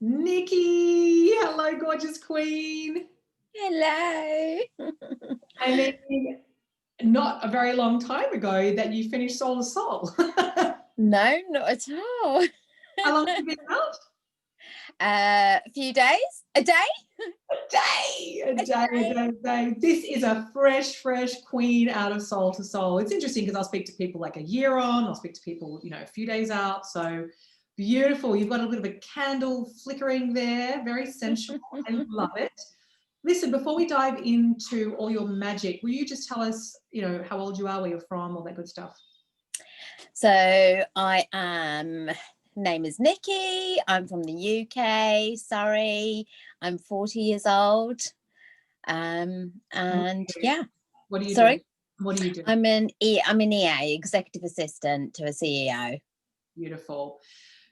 Nikki, hello, gorgeous queen. Hello. I mean, not a very long time ago that you finished Soul to Soul. No, not at all. How long have you been out? A few days, a day, A day, a a day, a day. day, a day. This is a fresh queen out of Soul to Soul. It's interesting because I'll speak to people like a year on, I'll speak to people, a few days out. So beautiful. You've got a bit of a candle flickering there, very sensual. I love it. Listen, before we dive into all your magic, will you just tell us, how old you are, where you're from, all that good stuff? So I am. Name is Nikki. I'm from the UK, Surrey. I'm 40 years old. And yeah, What do you do? sorry. What do you do? I'm an EA, executive assistant to a CEO. Beautiful.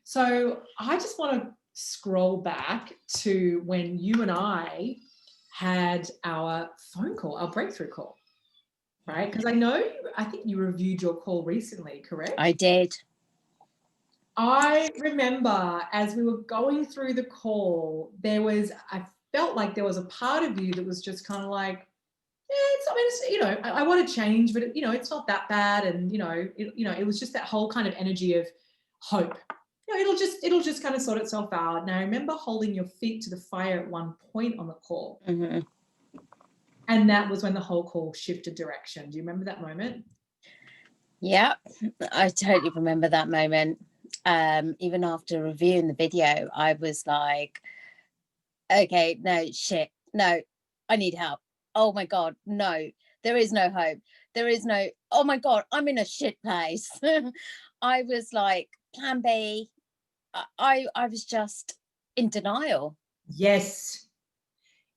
So I just want to scroll back to when you and I had our phone call, our breakthrough call, right? Because I think you reviewed your call recently, correct? I did. I remember as we were going through the call, I felt like there was a part of you that was just kind of like, I want to change, but it's not that bad. And, it was just that whole kind of energy of hope. It'll just kind of sort itself out. And I remember holding your feet to the fire at one point on the call. Mm-hmm. And that was when the whole call shifted direction. Do you remember that moment? Yeah, I totally remember that moment. Even after reviewing the video, I was like, okay, no, shit, no, I need help. Oh my God, no, there is no hope. There is no, oh my God, I'm in a shit place. I was like, plan B. I was just in denial. Yes.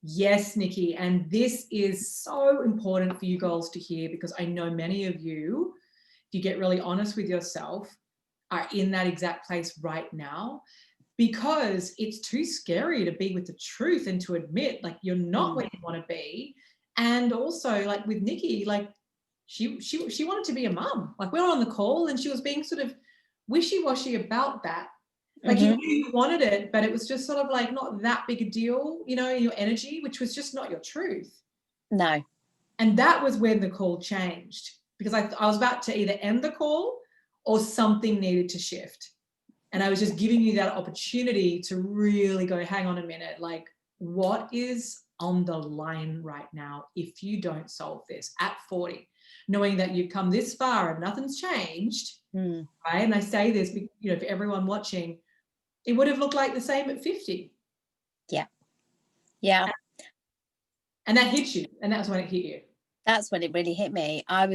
Yes, Nikki. And this is so important for you girls to hear because I know many of you, if you get really honest with yourself, are in that exact place right now because it's too scary to be with the truth and to admit like you're not where you want to be. And also like with Nikki, like she wanted to be a mum. Like we were on the call and she was being sort of wishy-washy about that. Like you knew you wanted it, but it was just sort of like not that big a deal, your energy, which was just not your truth. No. And that was when the call changed because I was about to either end the call or something needed to shift. And I was just giving you that opportunity to really go, hang on a minute, like what is on the line right now if you don't solve this at 40, knowing that you've come this far and nothing's changed, right? And I say this, for everyone watching, it would have looked like the same at 50. Yeah. Yeah. And that hit you. And that's when it hit you. That's when it really hit me. I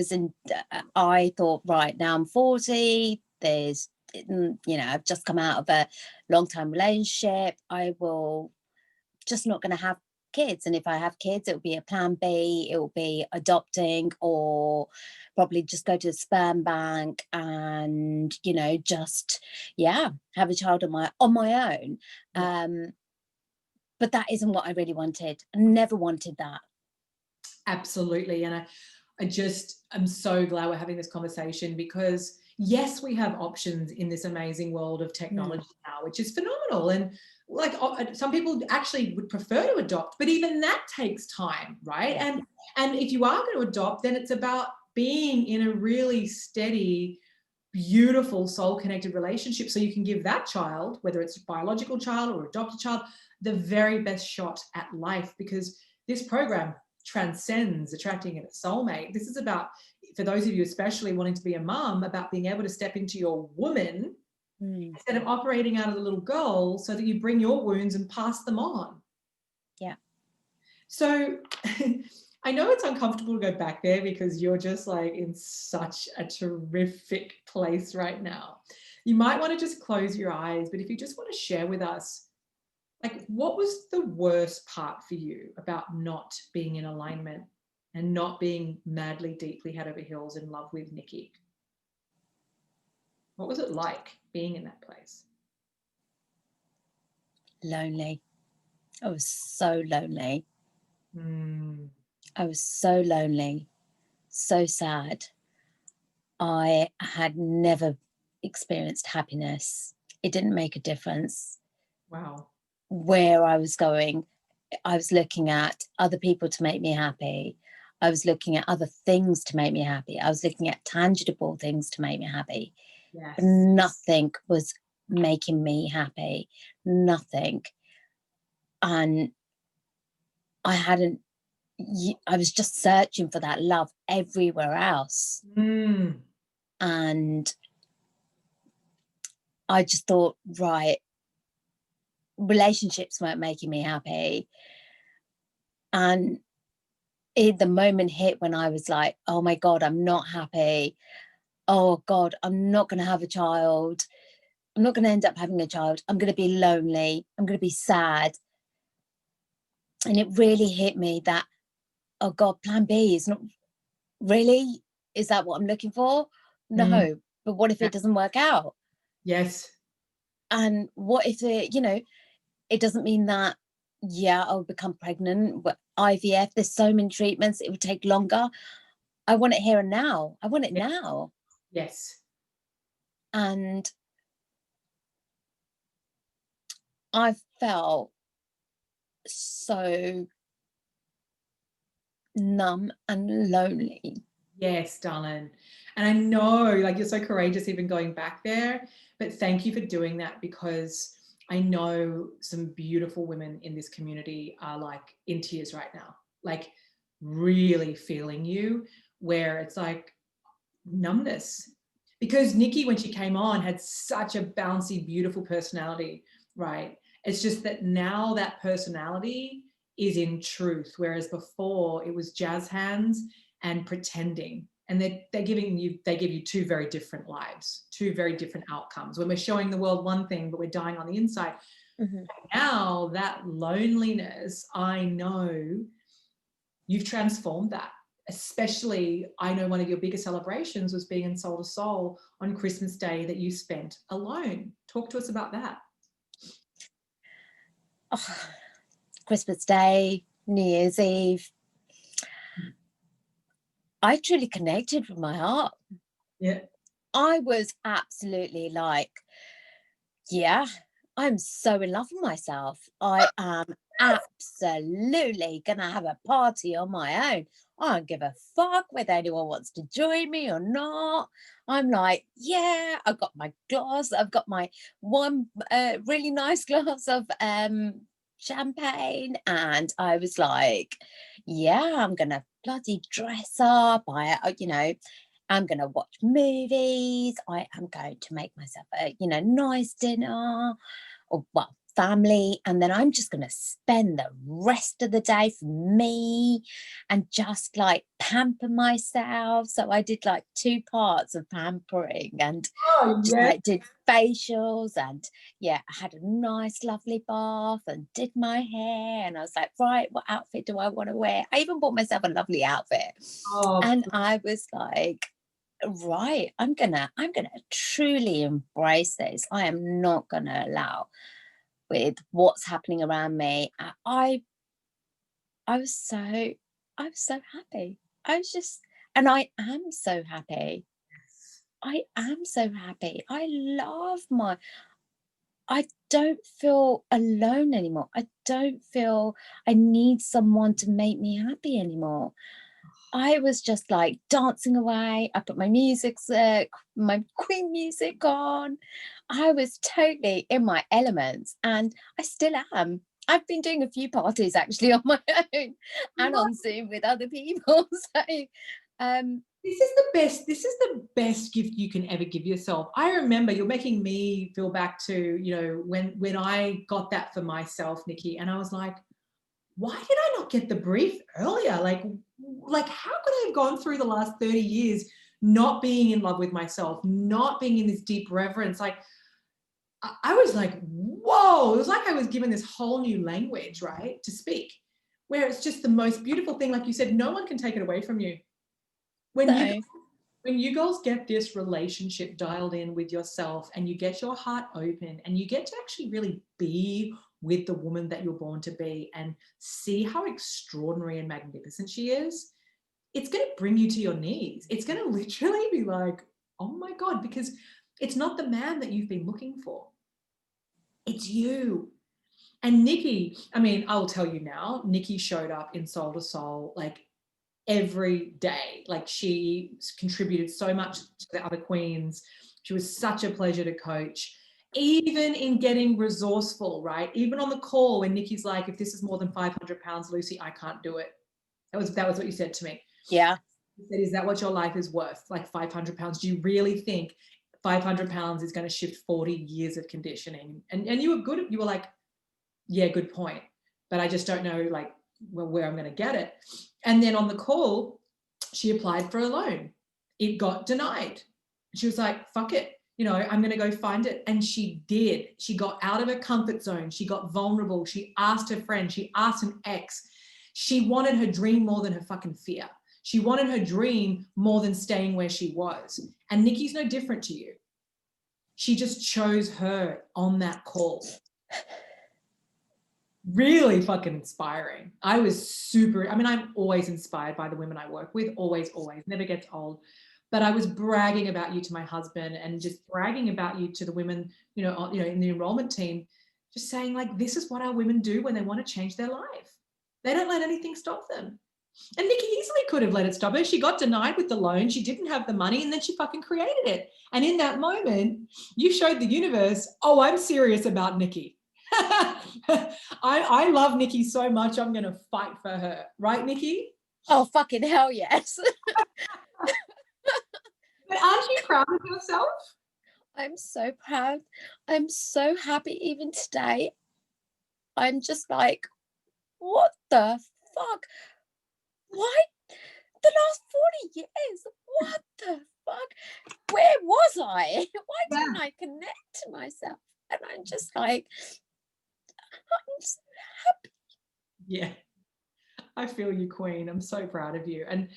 thought, right, now I'm 40. I've just come out of a long-term relationship. I will just not going to have kids. And if I have kids, it will be a plan B. It will be adopting or probably just go to the sperm bank and, have a child on my own. Yeah. But that isn't what I really wanted. I never wanted that. Absolutely. And I'm so glad we're having this conversation because yes, we have options in this amazing world of technology now, which is phenomenal. And like some people actually would prefer to adopt, but even that takes time, right? And if you are going to adopt, then it's about being in a really steady, beautiful soul connected relationship so you can give that child, whether it's a biological child or adopted child, the very best shot at life because this program transcends attracting a soulmate. This is about, for those of you especially wanting to be a mum, about being able to step into your woman instead of operating out of the little girl so that you bring your wounds and pass them on. Yeah. So I know it's uncomfortable to go back there because you're just like in such a terrific place right now. You might want to just close your eyes, but if you just want to share with us, like, what was the worst part for you about not being in alignment and not being madly, deeply head over heels in love with Nikki? What was it like being in that place? Lonely. I was so lonely. Mm. I was so lonely, so sad. I had never experienced happiness. It didn't make a difference. Wow. where I was going. I was looking at other people to make me happy. I was looking at other things to make me happy. I was looking at tangible things to make me happy. But Yes. nothing was making me happy. Nothing. And I hadn't, I was just searching for that love everywhere else. Mm. And I just thought, right, relationships weren't making me happy. And the moment hit when I was like, oh my God, I'm not happy. Oh God, I'm not going to have a child. I'm not going to end up having a child. I'm going to be lonely. I'm going to be sad. And it really hit me that, oh God, plan B is not really, is that what I'm looking for? Mm. No. But what if Yeah. it doesn't work out? Yes. And what if it doesn't mean that, yeah, I'll become pregnant. But IVF, there's so many treatments, it would take longer. I want it here and now. I want it Yes. now. Yes. And I felt so numb and lonely. Yes, darling. And I know, like, you're so courageous even going back there, but thank you for doing that, because I know some beautiful women in this community are like in tears right now, like really feeling you, where it's like numbness. Because Nikki, when she came on, had such a bouncy, beautiful personality, right? It's just that now that personality is in truth, whereas before it was jazz hands and pretending. And they're giving you, they give you two very different lives, two very different outcomes. When we're showing the world one thing, but we're dying on the inside. Mm-hmm. Now that loneliness, I know you've transformed that. Especially, I know one of your biggest celebrations was being in Soul to Soul on Christmas Day that you spent alone. Talk to us about that. Oh, Christmas Day, New Year's Eve, I truly connected with my heart. Yeah. I was absolutely like, yeah, I'm so in love with myself. I am absolutely gonna have a party on my own. I don't give a fuck whether anyone wants to join me or not. I'm like, yeah, I've got my glass, I've got my one really nice glass of champagne, and I was like, yeah, I'm gonna bloody dress up. I'm going to watch movies. I am going to make myself a, nice dinner, or well, family. And then I'm just going to spend the rest of the day for me and just like pamper myself. So I did like 2 parts of pampering, and Oh, just yes. like did facials, and yeah, I had a nice lovely bath and did my hair, and I was like, right, what outfit do I want to wear? I even bought myself a lovely outfit, Oh, and I was like, right, I'm gonna truly embrace this. I am not gonna allow with what's happening around me. I was so happy. I was just, and I am so happy. I am so happy. I don't feel alone anymore. I don't feel I need someone to make me happy anymore. I was just like dancing away. I put my Queen music on. I was totally in my elements, and I still am. I've been doing a few parties actually on my own and on Zoom with other people. So, um, this is the best gift you can ever give yourself. I remember, you're making me feel back to, when I got that for myself, Nikki, and I was like, why did I not get the brief earlier? Like how could I have gone through the last 30 years not being in love with myself, not being in this deep reverence? Like I was like, whoa, it was like I was given this whole new language, right, to speak, where it's just the most beautiful thing. Like you said, no one can take it away from you. When you so when you girls get this relationship dialed in with yourself, and you get your heart open, and you get to actually really be with the woman that you're born to be, and see how extraordinary and magnificent she is, it's going to bring you to your knees. It's going to literally be like, oh my God, because it's not the man that you've been looking for. It's you. And Nikki, I mean, I'll tell you now, Nikki showed up in Soul to Soul like every day. Like she contributed so much to the other queens. She was such a pleasure to coach, even in getting resourceful, right? Even on the call when Nikki's like, if this is more than 500 pounds, Lucy, I can't do it. That was what you said to me. Yeah. You said, is that what your life is worth? Like 500 pounds? Do you really think 500 pounds is going to shift 40 years of conditioning? And you were good. You were like, yeah, good point. But I just don't know like where I'm going to get it. And then on the call, she applied for a loan. It got denied. She was like, fuck it. You know, I'm going to go find it. And she did. She got out of her comfort zone. She got vulnerable. She asked her friend. She asked an ex. She wanted her dream more than her fucking fear. She wanted her dream more than staying where she was. And Nikki's no different to you. She just chose her on that call. Really fucking inspiring. I was super, I mean, I'm always inspired by the women I work with, always, never gets old. But I was bragging about you to my husband and just bragging about you to the women, you know, in the enrollment team, just saying like, this is what our women do when they want to change their life. They don't let anything stop them. And Nikki easily could have let it stop her. She got denied with the loan. She didn't have the money and then she fucking created it. And in that moment, you showed the universe, oh, I'm serious about Nikki. I love Nikki so much. I'm going to fight for her. Right, Nikki? Oh, fucking hell yes. But aren't you proud of yourself? I'm so proud. I'm so happy even today. I'm just like, what the fuck? Why? The last 40 years? What the fuck? Where was I? Why didn't I connect to myself? And I'm just like, I'm so happy. Yeah. I feel you, Queen. I'm so proud of you. And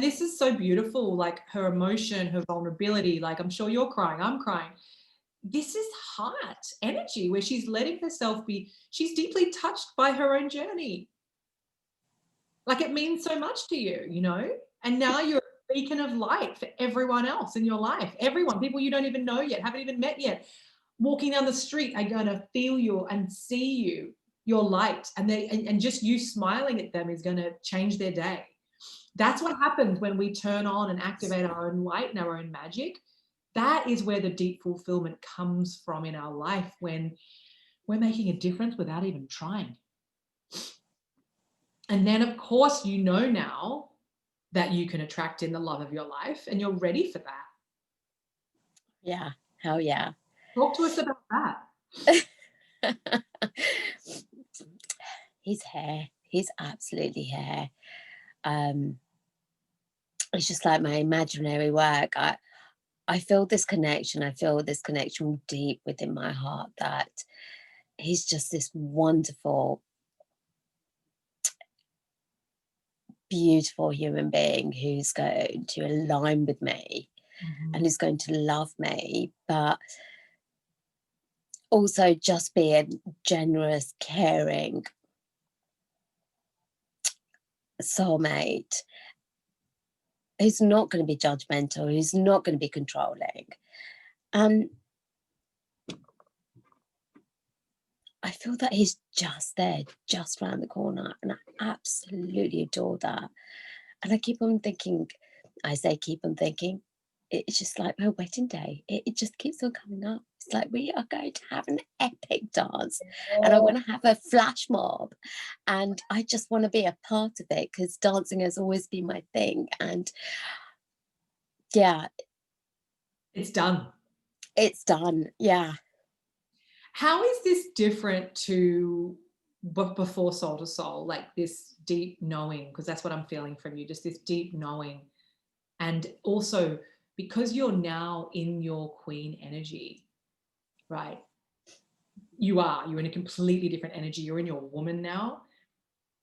this is so beautiful, like her emotion, her vulnerability. Like I'm sure you're crying, I'm crying. This is heart energy where she's letting herself be, she's deeply touched by her own journey. Like it means so much to you, you know? And now you're a beacon of light for everyone else in your life. Everyone, people you don't even know yet, haven't even met yet, walking down the street are going to feel you and see you, your light. And just you smiling at them is going to change their day. That's what happens when we turn on and activate our own light and our own magic. That is where the deep fulfillment comes from in our life, when we're making a difference without even trying. And then, of course, you know now that you can attract in the love of your life and you're ready for that. Yeah, hell yeah. Talk to us about that. He's here. He's absolutely here. It's just like my imaginary work. I feel this connection. I feel this connection deep within my heart that he's just this wonderful, beautiful human being who's going to align with me and is going to love me, but also just be a generous, caring soulmate who's not going to be judgmental, who's not going to be controlling. And I feel that he's just there, just around the corner. And I absolutely adore that. And I keep on thinking, I say keep on thinking, it's just like my wedding day. It just keeps on coming up. It's like we are going to have an epic dance and I want to have a flash mob. And I just want to be a part of it because dancing has always been my thing. And yeah. It's done. It's done. Yeah. How is this different to before Soul to Soul, like this deep knowing? Because that's what I'm feeling from you, just this deep knowing. And also because you're now in your queen energy, right? You're in a completely different energy. You're in your woman now.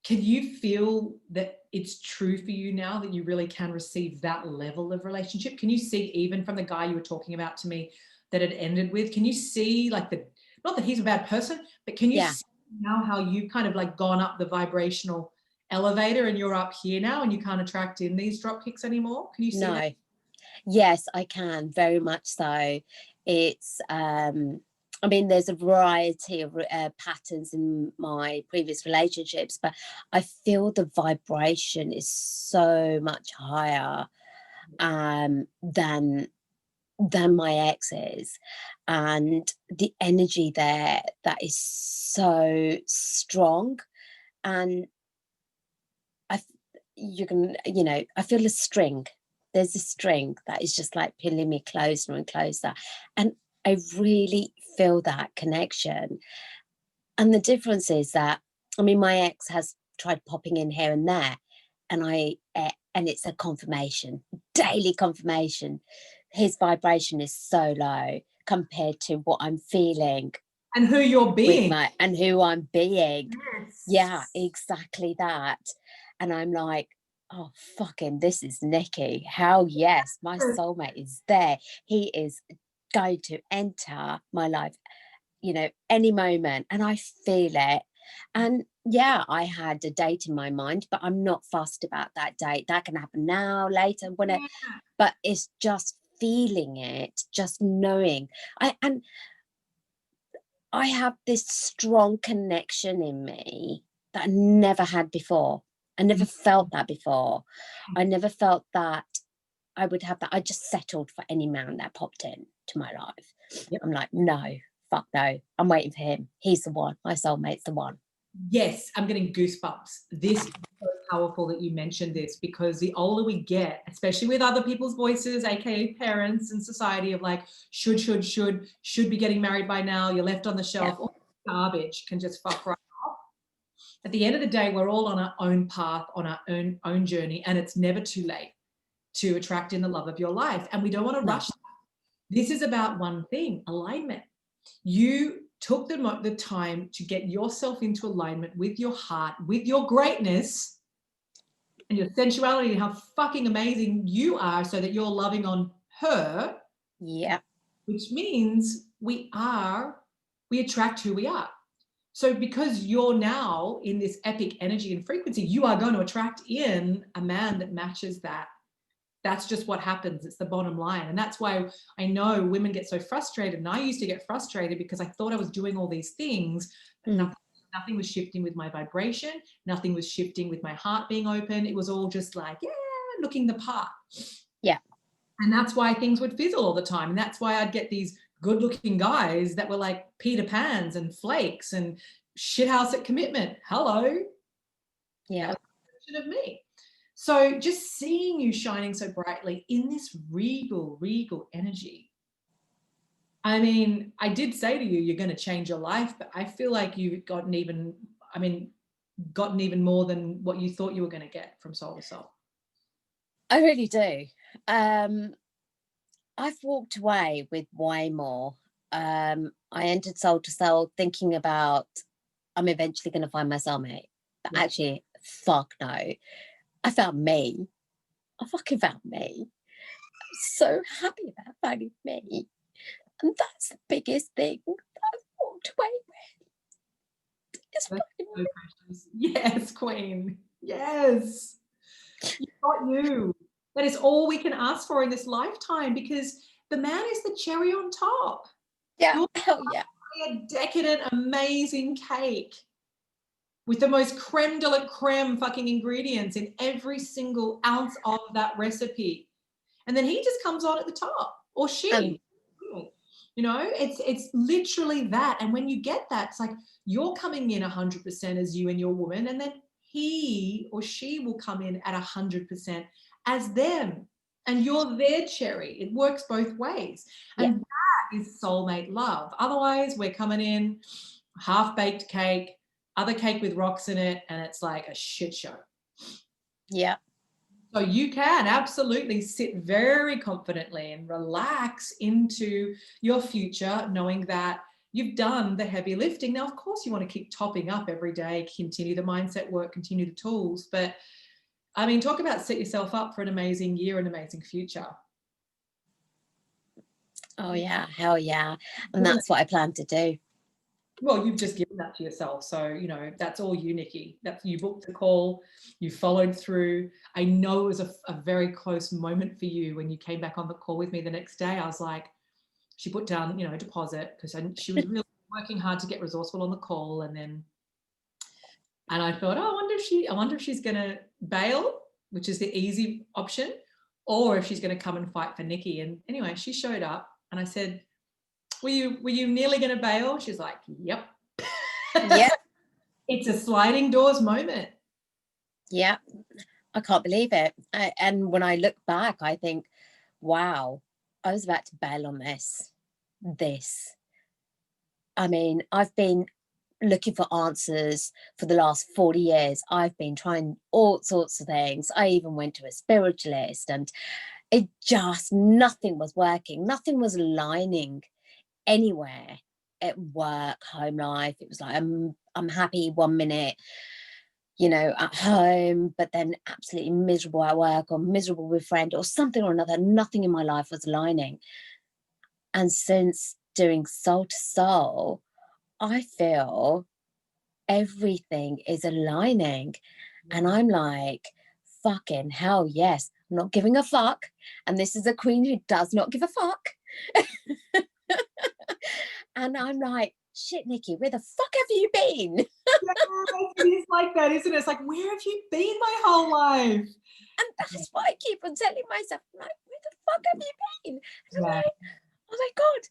Can you feel that it's true for you now that you really can receive that level of relationship? Can you see, even from the guy you were talking about to me that it ended with, can you see like not that he's a bad person, but can you see now how you've kind of like gone up the vibrational elevator and you're up here now and you can't attract in these drop kicks anymore? Can you see that? Yes, I can, very much so. It's I mean, there's a variety of patterns in my previous relationships, but I feel the vibration is so much higher than my ex's, and the energy there, that is so strong. And I, you can, I feel a string. There's a string that is just like pulling me closer and closer, and I really feel that connection. And the difference is that, I mean, my ex has tried popping in here and there, and and it's a confirmation, daily confirmation. His vibration is so low compared to what I'm feeling And who you're with being. and who I'm being. Yes. Yeah, exactly that. And I'm like, oh, fucking, this is Nikki. How, yes, my soulmate is there. He is going to enter my life, any moment, and I feel it. And yeah, I had a date in my mind, but I'm not fussed about that date. That can happen now, later, whenever. Yeah. But it's just feeling it, just knowing. And I have this strong connection in me that I never had before. I never felt that before. I never felt that I would have that. I just settled for any man that popped in to my life. Yep. I'm like, no, fuck no. I'm waiting for him. He's the one. My soulmate's the one. Yes, I'm getting goosebumps. This is so powerful that you mentioned this, because the older we get, especially with other people's voices, aka parents and society, of like, should be getting married by now, you're left on the shelf, Yeah. all garbage can just fuck right off. At the end of the day, we're all on our own path, on our own journey, and it's never too late to attract in the love of your life. And we don't want to rush. This is about one thing: alignment. You took the time to get yourself into alignment with your heart, with your greatness and your sensuality, and how fucking amazing you are, so that you're loving on her. Yeah. Which means we attract who we are. So because you're now in this epic energy and frequency, you are going to attract in a man that matches that. That's just what happens. It's the bottom line. And that's why I know women get so frustrated. And I used to get frustrated because I thought I was doing all these things, but nothing was shifting with my vibration. Nothing was shifting with my heart being open. It was all just like, yeah, looking the part. Yeah. And that's why things would fizzle all the time. And that's why I'd get these good looking guys that were like Peter Pans and flakes and shithouse at commitment. Hello. Yeah. That was a version of me. So just seeing you shining so brightly in this regal energy. I mean, I did say to you, you're going to change your life, but I feel like you've gotten even more than what you thought you were going to get from Soul to Soul. I really do. I've walked away with way more. I entered Soul to Soul thinking about, I'm eventually going to find my soulmate. But actually, fuck no. I found me. I fucking found me. I'm so happy about finding me. And that's the biggest thing that I've walked away with. It's fucking so precious. Yes, Queen. Yes. You got you. That is all we can ask for in this lifetime, because the man is the cherry on top. Yeah, You're hell yeah. a decadent, amazing cake with the most creme de la creme fucking ingredients in every single ounce of that recipe. And then he just comes on at the top, or she. It's literally that. And when you get that, it's like you're coming in 100% as you and your woman, and then he or she will come in at 100% as them, and you're their cherry. It works both ways. And that is soulmate love. Otherwise, we're coming in half-baked cake, other cake with rocks in it, and it's like a shit show. Yeah. So you can absolutely sit very confidently and relax into your future, knowing that you've done the heavy lifting. Now, of course, you want to keep topping up every day, continue the mindset work, continue the tools. But I mean, talk about set yourself up for an amazing year, an amazing future. Oh yeah, hell yeah. And that's what I plan to do. Well, you've just given that to yourself. So, that's all you, Nikki. That's, you booked the call, you followed through. I know it was a very close moment for you when you came back on the call with me the next day. I was like, she put down, you know, a deposit because she was really working hard to get resourceful on the call. And I thought, oh, I wonder if she's going to bail, which is the easy option, or if she's going to come and fight for Nikki. And anyway, she showed up, and I said, were you nearly going to bail? She's like, yep. Yeah. It's a sliding doors moment. Yeah. I can't believe it. And when I look back, I think, wow, I was about to bail on this. I mean, I've been looking for answers for the last 40 years. I've been trying all sorts of things. I even went to a spiritualist, and it just, nothing was working. Nothing was aligning anywhere, at work, home life. It was like, I'm happy 1 minute, you know, at home, but then absolutely miserable at work, or miserable with friend, or something or another. Nothing in my life was aligning. And since doing Soul to Soul, I feel everything is aligning. And I'm like, fucking hell yes, I'm not giving a fuck. And this is a queen who does not give a fuck. And I'm like, shit, Nikki, where the fuck have you been? Yeah, it is like that, isn't it? It's like, where have you been my whole life? And that's what I keep on telling myself. I'm like, where the fuck have you been? And I'm like, oh my God,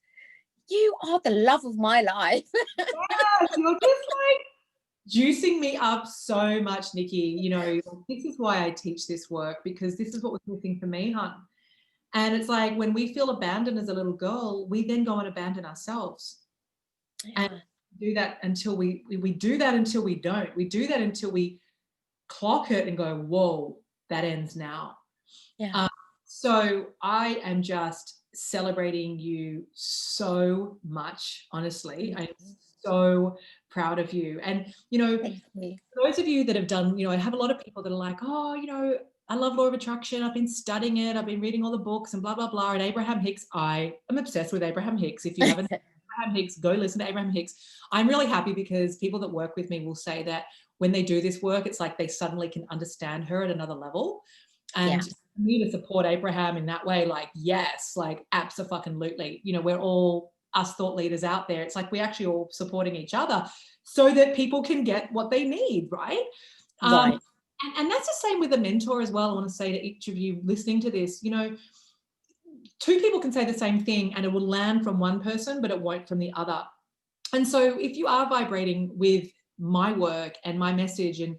you are the love of my life. Yeah, you're just like juicing me up so much, Nikki. You know, this is why I teach this work, because this is what was missing for me, hon. And it's like, when we feel abandoned as a little girl, we then go and abandon ourselves. Yeah. And do that until we do that until we don't. We do that until we clock it and go, whoa, that ends now. Yeah. So I am just celebrating you so much, honestly. I'm so proud of you. And, you know, for those of you that have done, you know, I have a lot of people that are like, oh, you know, I love law of attraction. I've been studying it. I've been reading all the books and blah, blah, blah. And Abraham Hicks, I am obsessed with Abraham Hicks. If you haven't heard Abraham Hicks, go listen to Abraham Hicks. I'm really happy because people that work with me will say that when they do this work, it's like they suddenly can understand her at another level. And for me to support Abraham in that way, like, yes, like abso-fucking-lutely. You know, we're all us thought leaders out there. It's like we actually all supporting each other so that people can get what they need, right? Right. And that's the same with a mentor as well. I want to say to each of you listening to this, you know, two people can say the same thing and it will land from one person, but it won't from the other. And so if you are vibrating with my work and my message and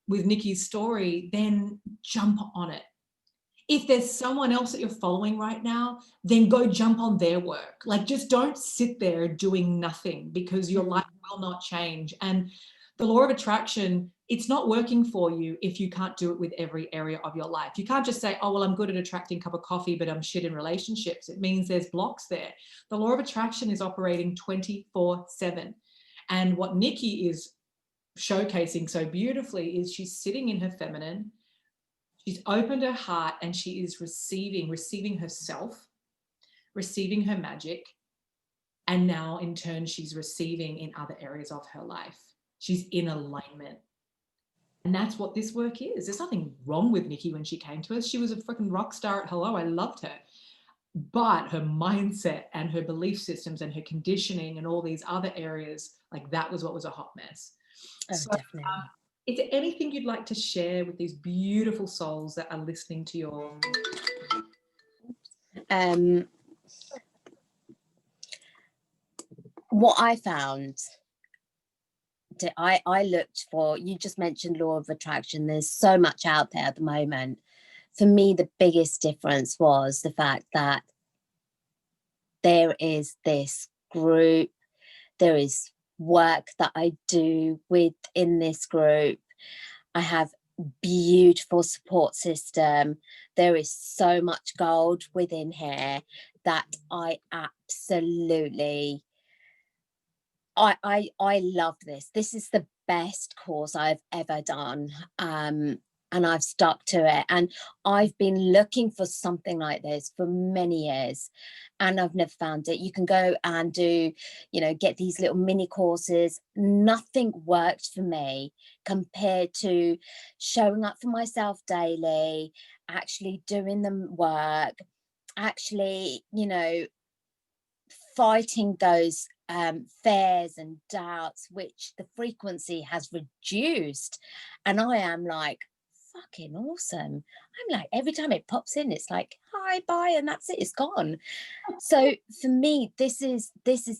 with Nikki's story, then jump on it. If there's someone else that you're following right now, then go jump on their work. Like, just don't sit there doing nothing, because your life will not change. And the law of attraction, it's not working for you if you can't do it with every area of your life. You can't just say, oh, well, I'm good at attracting a cup of coffee, but I'm shit in relationships. It means there's blocks there. The law of attraction is operating 24/7. And what Nikki is showcasing so beautifully is she's sitting in her feminine. She's opened her heart and she is receiving herself, receiving her magic. And now in turn, she's receiving in other areas of her life. She's in alignment. And that's what this work is. There's nothing wrong with Nikki when she came to us. She was a freaking rock star at Hello. I loved her. But her mindset and her belief systems and her conditioning and all these other areas, like, that was what was a hot mess. Oh, So, definitely. is there anything you'd like to share with these beautiful souls that are listening to your... What I found, I looked for, you just mentioned law of attraction. There's so much out there at the moment. For me, the biggest difference was the fact that there is this group, there is work that I do within this group. I have beautiful support system. There is so much gold within here that I absolutely, I love this. This is the best course I've ever done. And I've stuck to it. And I've been looking for something like this for many years and I've never found it. You can go and do, you know, get these little mini courses. Nothing worked for me compared to showing up for myself daily, actually doing the work, actually, you know, fighting those fears and doubts, which the frequency has reduced. And I am like, fucking awesome. I'm like, every time it pops in, it's like, hi, bye, and that's it, it's gone. So for me, this is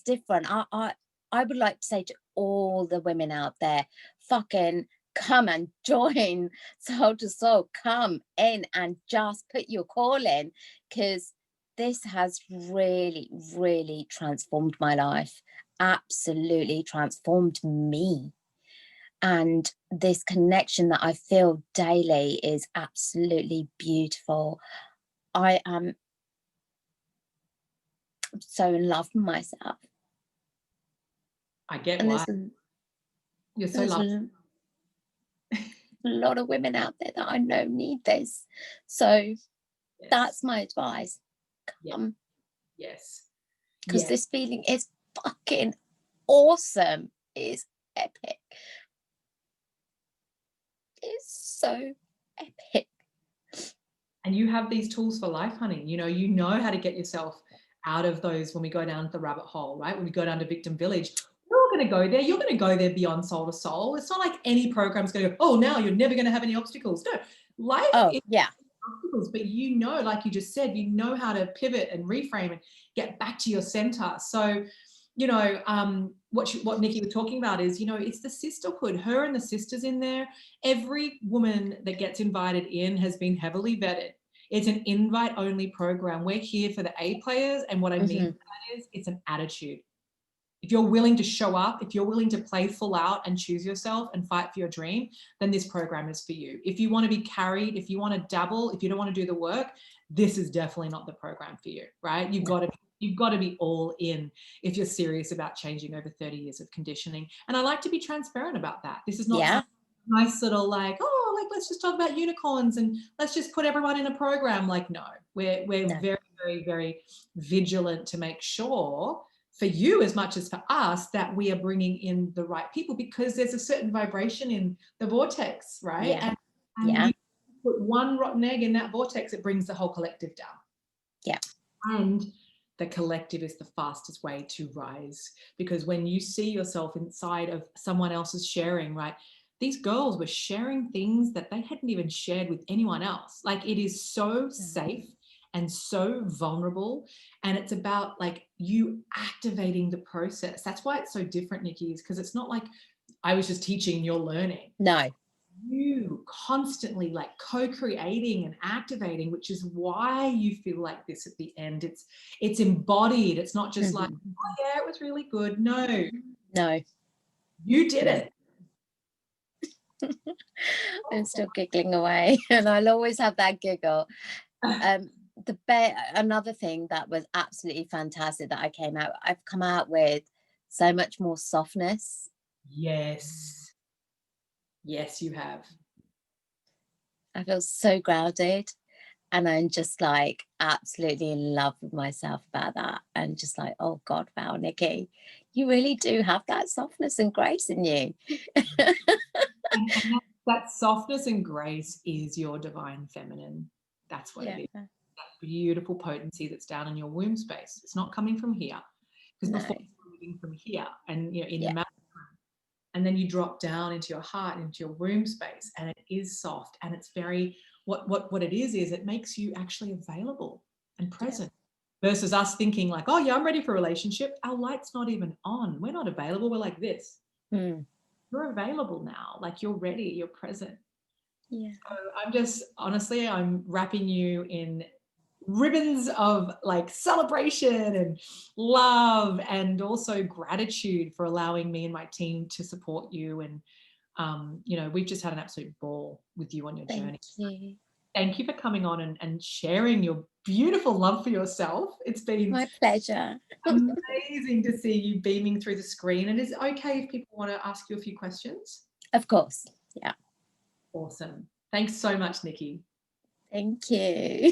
different. I would like to say to all the women out there, fucking come and join Soul to Soul. Come in and just put your call in, because this has really, really transformed my life. Absolutely transformed me. And this connection that I feel daily is absolutely beautiful. I am so in love with myself. I get And why. You're so there's lucky. a lot of women out there that I know need this. So Yes. that's my advice. Come. Yes. Because Yes. this feeling is fucking awesome. It's epic. It's so epic. And you have these tools for life, honey. You know how to get yourself out of those when we go down the rabbit hole, right? When we go down to victim village, we're all going to go there. You're going to go there beyond soul to soul. It's not like any program's going to go, oh, now you're never going to have any obstacles. No, life is obstacles, but like you just said, you know how to pivot and reframe and get back to your center. So, what Nikki was talking about is, it's the sisterhood, her and the sisters in there. Every woman that gets invited in has been heavily vetted. It's an invite only program. We're here for the A players. And what I mean by that is it's an attitude. If you're willing to show up, if you're willing to play full out and choose yourself and fight for your dream, then this program is for you. If you want to be carried, if you want to dabble, if you don't want to do the work, this is definitely not the program for you, right? You've got to be all in if you're serious about changing over 30 years of conditioning. And I like to be transparent about that. This is not some nice little let's just talk about unicorns and let's just put everyone in a program. Like, no, we're very, very, very vigilant to make sure for you as much as for us that we are bringing in the right people, because there's a certain vibration in the vortex, right? And you put one rotten egg in that vortex, it brings the whole collective down. Yeah. And the collective is the fastest way to rise, because when you see yourself inside of someone else's sharing, right? These girls were sharing things that they hadn't even shared with anyone else. Like, it is so safe and so vulnerable, and it's about like you activating the process. That's why it's so different, Nikki, is because it's not like I was just teaching, you're learning. No. You constantly like co-creating and activating, which is why you feel like this at the end. It's embodied. It's not just like, oh yeah, it was really good. No, you did it. I'm still giggling away, and I'll always have that giggle. Another thing that was absolutely fantastic that I've come out with so much more softness. Yes, you have. I feel so grounded, and I'm just like absolutely in love with myself about that, and just like, oh God, wow, Nikki, you really do have that softness and grace in you. and that softness and grace is your divine feminine. That's what it is. That beautiful potency that's down in your womb space. It's not coming from here, because before you're moving from here and in your masculine, and then you drop down into your heart, into your womb space, and it is soft, and it's very what it is it makes you actually available and present. Versus us thinking like, oh yeah, I'm ready for a relationship. Our light's not even on. We're not available. We're like this. You're available now. Like, you're ready. You're present. Yeah. So I'm wrapping you in ribbons of like celebration and love, and also gratitude for allowing me and my team to support you. And we've just had an absolute ball with you on your journey. Thank you for coming on and sharing your beautiful love for yourself. It's been my pleasure. Amazing to see you beaming through the screen. And is it okay if people want to ask you a few questions? Of course. Yeah. Awesome. Thanks so much, Nikki. Thank you.